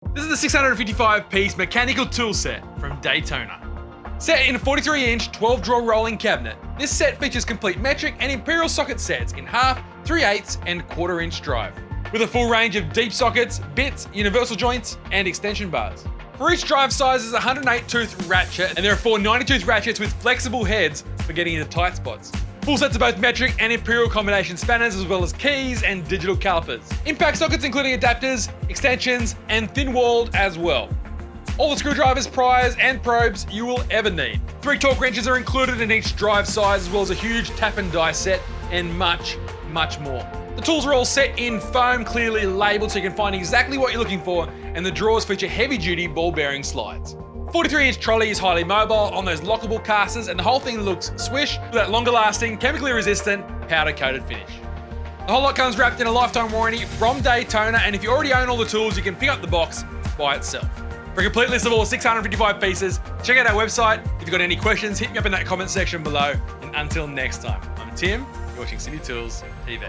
This is the 655-piece mechanical tool set from Daytona. Set in a 43-inch 12-drawer rolling cabinet, this set features complete metric and imperial socket sets in half, 3/8, and 1/4-inch drive, with a full range of deep sockets, bits, universal joints, and extension bars. For each drive size is a 108-tooth ratchet, and there are 4 90-tooth ratchets with flexible heads for getting into tight spots. Full sets of both metric and imperial combination spanners, as well as keys and digital calipers. Impact sockets including adapters, extensions, and thin-walled as well. All the screwdrivers, pries, and probes you will ever need. 3 torque wrenches are included in each drive size, as well as a huge tap and die set, and much, much more. The tools are all set in foam, clearly labelled so you can find exactly what you're looking for, and the drawers feature heavy-duty ball-bearing slides. 43-inch trolley is highly mobile on those lockable casters, and the whole thing looks swish with that longer-lasting, chemically resistant, powder-coated finish. The whole lot comes wrapped in a lifetime warranty from Daytona, and if you already own all the tools, you can pick up the box by itself. For a complete list of all 655 pieces, check out our website. If you've got any questions, hit me up in that comment section below. And until next time, I'm Tim, you're watching City Tools TV.